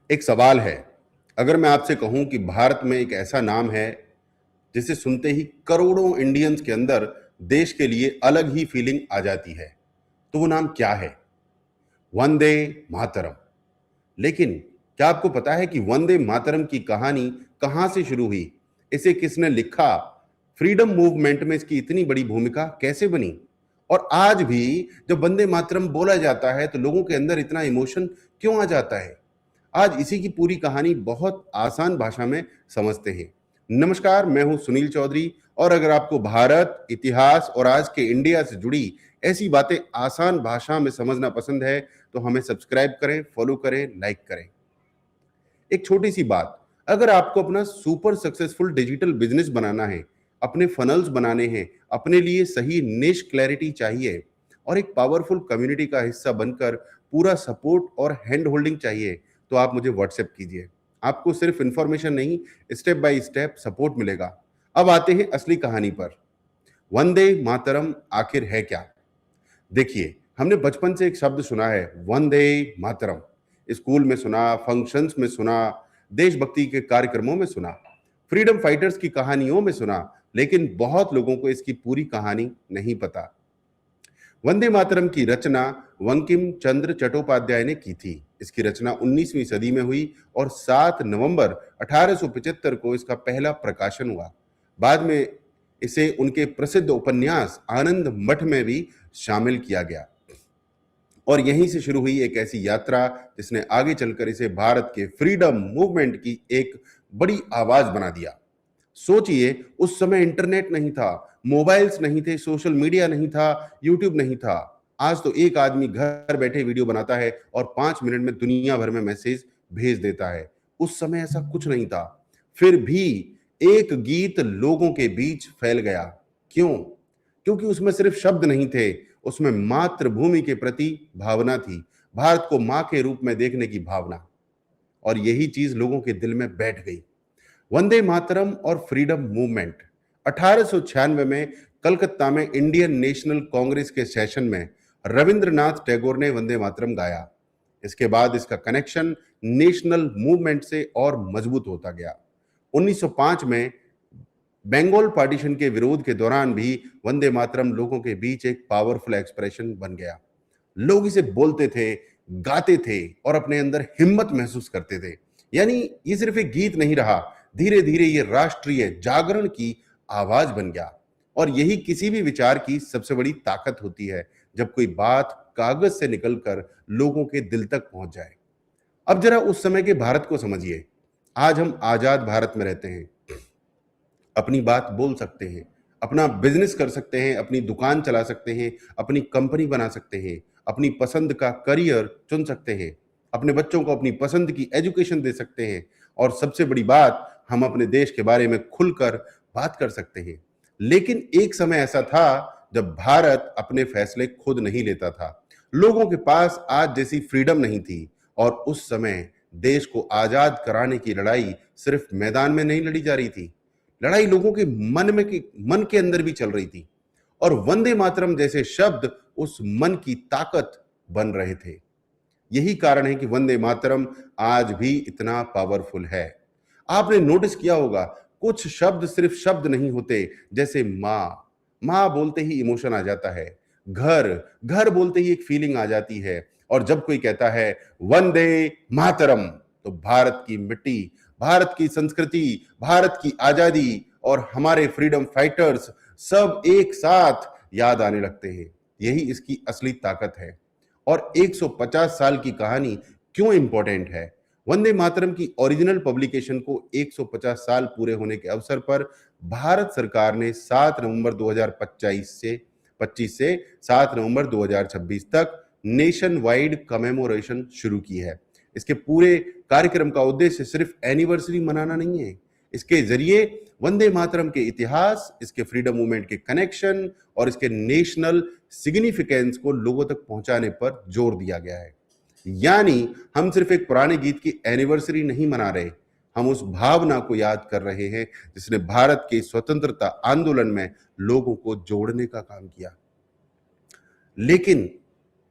एक सवाल है। अगर मैं आपसे कहूं कि भारत में एक ऐसा नाम है जिसे सुनते ही करोड़ों इंडियंस के अंदर देश के लिए अलग ही फीलिंग आ जाती है, तो वो नाम क्या है? वंदे मातरम। लेकिन क्या आपको पता है कि वंदे मातरम की कहानी कहां से शुरू हुई? इसे किसने लिखा? फ्रीडम मूवमेंट में इसकी इतनी बड़ी भूमिका कैसे बनी? और आज भी जब वंदे मातरम बोला जाता है तो लोगों के अंदर इतना इमोशन क्यों आ जाता है? आज इसी की पूरी कहानी बहुत आसान भाषा में समझते हैं। नमस्कार, मैं हूं सुनील चौधरी, और अगर आपको भारत, इतिहास और आज के इंडिया से जुड़ी ऐसी बातें आसान भाषा में समझना पसंद है तो हमें सब्सक्राइब करें, फॉलो करें, लाइक करें। एक छोटी सी बात, अगर आपको अपना सुपर सक्सेसफुल डिजिटल बिजनेस बनाना है, अपने फनल्स बनाने हैं, अपने लिए सही निश क्लैरिटी चाहिए और एक पावरफुल कम्युनिटी का हिस्सा बनकर पूरा सपोर्ट और हैंड होल्डिंग चाहिए, तो आप मुझे व्हाट्सएप कीजिए। आपको सिर्फ इंफॉर्मेशन नहीं, स्टेप बाय स्टेप सपोर्ट मिलेगा। अब आते हैं असली कहानी पर। वंदे मातरम आखिर है क्या? देखिए, हमने बचपन से एक शब्द सुना है, वंदे मातरम। स्कूल में सुना, फंक्शंस में सुना, देशभक्ति के कार्यक्रमों में सुना, फ्रीडम फाइटर्स की कहानियों में सुना, लेकिन बहुत लोगों को इसकी पूरी कहानी नहीं पता। वंदे मातरम की रचना बंकिम चंद्र चट्टोपाध्याय ने की थी। इसकी रचना 19वीं सदी में हुई और 7 नवंबर 1875 को इसका पहला प्रकाशन हुआ। बाद में इसे उनके प्रसिद्ध उपन्यास आनंद मठ में भी शामिल किया गया और यहीं से शुरू हुई एक ऐसी यात्रा जिसने आगे चलकर इसे भारत के फ्रीडम मूवमेंट की एक बड़ी आवाज बना दिया। सोचिए, उस समय इंटरनेट नहीं था, मोबाइल्स नहीं थे, सोशल मीडिया नहीं था, यूट्यूब नहीं था। आज तो एक आदमी घर बैठे वीडियो बनाता है और 5 मिनट में दुनिया भर में मैसेज भेज देता है। उस समय ऐसा कुछ नहीं था, फिर भी एक गीत लोगों के बीच फैल गया। क्यों? क्योंकि उसमें सिर्फ शब्द नहीं थे, उसमें मातृभूमि के प्रति भावना थी, भारत को मां के रूप में देखने की भावना। और यही चीज लोगों के दिल में बैठ गई। वंदे मातरम और फ्रीडम मूवमेंट 1896 में कलकत्ता में इंडियन नेशनल कांग्रेस के सेशन में रविंद्रनाथ टैगोर ने वंदे मातरम गाया। इसके बाद इसका कनेक्शन नेशनल मूवमेंट से और मजबूत होता गया। 1905 में बंगाल पार्टीशन के विरोध के दौरान भी वंदे मातरम लोगों के बीच एक पावरफुल एक्सप्रेशन बन गया। लोग इसे बोलते थे, गाते थे और अपने अंदर हिम्मत महसूस करते थे। यानी ये सिर्फ एक गीत नहीं रहा, धीरे धीरे ये राष्ट्रीय जागरण की आवाज बन गया। और यही किसी भी विचार की सबसे बड़ी ताकत होती है, जब कोई बात कागज से निकलकर लोगों के दिल तक पहुंच जाए। अब जरा उस समय के भारत को समझिए। आज हम आजाद भारत में रहते हैं, अपनी बात बोल सकते हैं, अपना बिजनेस कर सकते हैं, अपनी दुकान चला सकते हैं, अपनी कंपनी बना सकते हैं, अपनी पसंद का करियर चुन सकते हैं, अपने बच्चों को अपनी पसंद की एजुकेशन दे सकते हैं, और सबसे बड़ी बात, हम अपने देश के बारे में खुलकर बात कर सकते हैं। लेकिन एक समय ऐसा था जब भारत अपने फैसले खुद नहीं लेता था। लोगों के पास आज जैसी फ्रीडम नहीं थी, और उस समय देश को आजाद कराने की लड़ाई सिर्फ मैदान में नहीं लड़ी जा रही थी, लड़ाई लोगों के मन के अंदर भी चल रही थी। और वंदे मातरम जैसे शब्द उस मन की ताकत बन रहे थे। यही कारण है कि वंदे मातरम आज भी इतना पावरफुल है। आपने नोटिस किया होगा, कुछ शब्द सिर्फ शब्द नहीं होते। जैसे माँ, माँ बोलते ही इमोशन आ जाता है। घर, घर बोलते ही एक फीलिंग आ जाती है। और जब कोई कहता है वंदे मातरम, तो भारत की मिट्टी, भारत की संस्कृति, भारत की आजादी और हमारे फ्रीडम फाइटर्स सब एक साथ याद आने लगते हैं। यही इसकी असली ताकत है। और 150 साल की कहानी क्यों इंपॉर्टेंट है? वंदे मातरम की ओरिजिनल पब्लिकेशन को 150 साल पूरे होने के अवसर पर भारत सरकार ने 7 नवंबर 2025 से 7 नवंबर 2026 तक नेशन वाइड कमेमोरेशन शुरू की है। इसके पूरे कार्यक्रम का उद्देश्य सिर्फ एनिवर्सरी मनाना नहीं है। इसके जरिए वंदे मातरम के इतिहास, इसके फ्रीडम मूवमेंट के कनेक्शन और इसके नेशनल सिग्निफिकेंस को लोगों तक पहुंचाने पर जोर दिया गया है। यानी हम सिर्फ एक पुराने गीत की एनिवर्सरी नहीं मना रहे, हम उस भावना को याद कर रहे हैं जिसने भारत के स्वतंत्रता आंदोलन में लोगों को जोड़ने का काम किया। लेकिन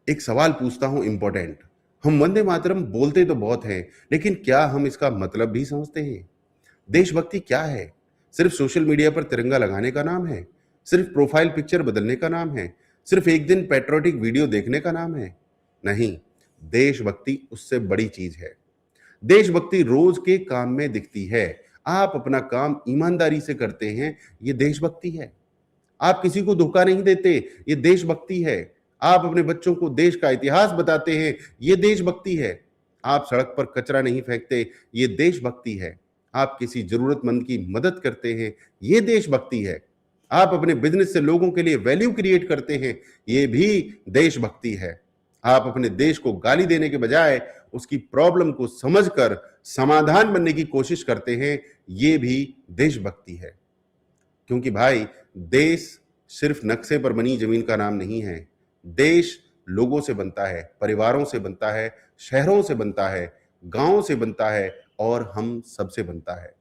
एक सवाल पूछता हूं, इंपॉर्टेंट, हम वंदे मातरम बोलते तो बहुत हैं, लेकिन क्या हम इसका मतलब भी समझते हैं? देशभक्ति क्या है? सिर्फ सोशल मीडिया पर तिरंगा लगाने का नाम है? सिर्फ प्रोफाइल पिक्चर बदलने का नाम है? सिर्फ एक दिन पैट्रियोटिक वीडियो देखने का नाम है? नहीं, देशभक्ति उससे बड़ी चीज है। देशभक्ति रोज के काम में दिखती है। आप अपना काम ईमानदारी से करते हैं, ये देशभक्ति है। आप किसी को धोखा नहीं देते, ये देशभक्ति है। आप अपने बच्चों को देश का इतिहास बताते हैं, ये देशभक्ति है। आप सड़क पर कचरा नहीं फेंकते, ये देशभक्ति है। आप किसी जरूरतमंद की मदद करते हैं, ये देशभक्ति है। आप अपने बिजनेस से लोगों के लिए वैल्यू क्रिएट करते हैं, ये भी देशभक्ति है। आप अपने देश को गाली देने के बजाय उसकी प्रॉब्लम को समझकर समाधान बनने की कोशिश करते हैं, ये भी देशभक्ति है। क्योंकि भाई, देश सिर्फ नक्शे पर बनी जमीन का नाम नहीं है। देश लोगों से बनता है, परिवारों से बनता है, शहरों से बनता है, गांवों से बनता है और हम सबसे बनता है।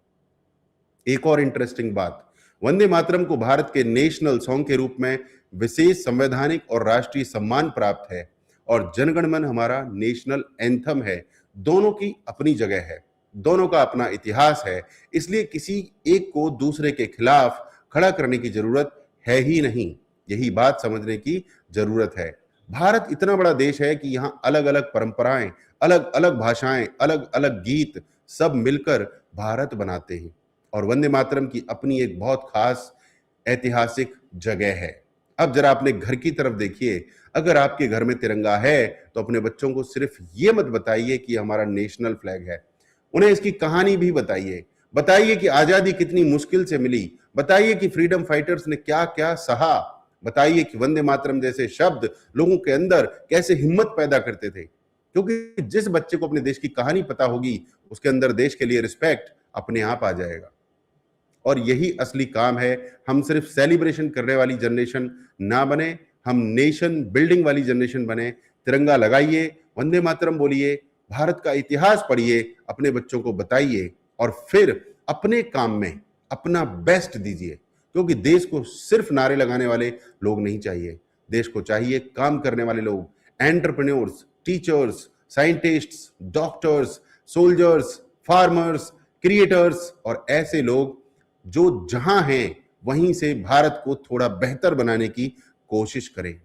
एक और इंटरेस्टिंग बात, वंदे मातरम को भारत के नेशनल सॉन्ग के रूप में विशेष संवैधानिक और राष्ट्रीय सम्मान प्राप्त है और जनगण मन हमारा नेशनल एंथम है। दोनों की अपनी जगह है, दोनों का अपना इतिहास है, इसलिए किसी एक को दूसरे के खिलाफ खड़ा करने की जरूरत है ही नहीं। यही बात समझने की जरूरत है। भारत इतना बड़ा देश है कि यहाँ अलग अलग परंपराएं, अलग अलग भाषाएं, अलग अलग गीत सब मिलकर भारत बनाते हैं और वंदे मातरम की अपनी एक बहुत खास ऐतिहासिक जगह है। अब जरा अपने घर की तरफ देखिए। अगर आपके घर में तिरंगा है तो अपने बच्चों को सिर्फ ये मत बताइए कि हमारा नेशनल फ्लैग है, उन्हें इसकी कहानी भी बताइए। बताइए कि आजादी कितनी मुश्किल से मिली, बताइए कि फ्रीडम फाइटर्स ने क्या क्या सहा, बताइए कि वंदे मातरम जैसे शब्द लोगों के अंदर कैसे हिम्मत पैदा करते थे। क्योंकि जिस बच्चे को अपने देश की कहानी पता होगी, उसके अंदर देश के लिए रिस्पेक्ट अपने आप आ जाएगा। और यही असली काम है। हम सिर्फ सेलिब्रेशन करने वाली जनरेशन ना बने, हम नेशन बिल्डिंग वाली जनरेशन बने। तिरंगा लगाइए, वंदे मातरम बोलिए, भारत का इतिहास पढ़िए, अपने बच्चों को बताइए और फिर अपने काम में अपना बेस्ट दीजिए। क्योंकि देश को सिर्फ नारे लगाने वाले लोग नहीं चाहिए, देश को चाहिए काम करने वाले लोग, entrepreneurs, teachers, scientists, doctors, soldiers, farmers, creators और ऐसे लोग जो जहां हैं वहीं से भारत को थोड़ा बेहतर बनाने की कोशिश करें।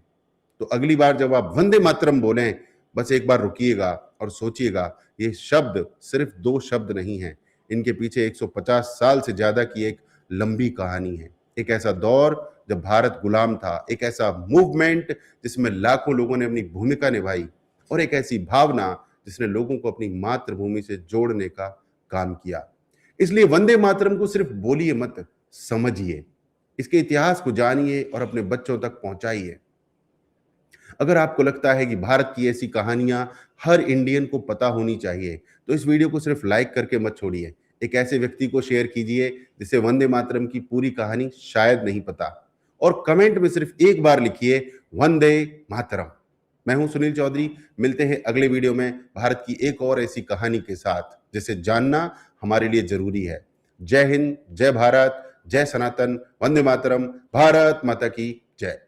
तो अगली बार जब आप वंदे मातरम बोलें, बस एक बार रुकिएगा और सोचिएगा, ये शब्द सिर्फ दो शब्द नहीं हैं, इनके पीछे 150 साल से ज्यादा की एक लंबी कहानी है। एक ऐसा दौर जब भारत गुलाम था, एक ऐसा मूवमेंट जिसमें लाखों लोगों ने अपनी भूमिका निभाई और एक ऐसी भावना जिसने लोगों को अपनी मातृभूमि से जोड़ने का काम किया। इसलिए वंदे मातरम को सिर्फ बोलिए मत, समझिए, इसके इतिहास को जानिए और अपने बच्चों तक पहुंचाइए। अगर आपको लगता है कि भारत की ऐसी कहानियां हर इंडियन को पता होनी चाहिए, तो इस वीडियो को सिर्फ लाइक करके मत छोड़िए। एक ऐसे व्यक्ति को शेयर कीजिए जिसे वंदे मातरम की पूरी कहानी शायद नहीं पता, और कमेंट में सिर्फ एक बार लिखिए वंदे मातरम। मैं हूं सुनील चौधरी, मिलते हैं अगले वीडियो में भारत की एक और ऐसी कहानी के साथ जिसे जानना हमारे लिए जरूरी है। जय हिंद, जय भारत, जय सनातन, वंदे मातरम, भारत माता की जय।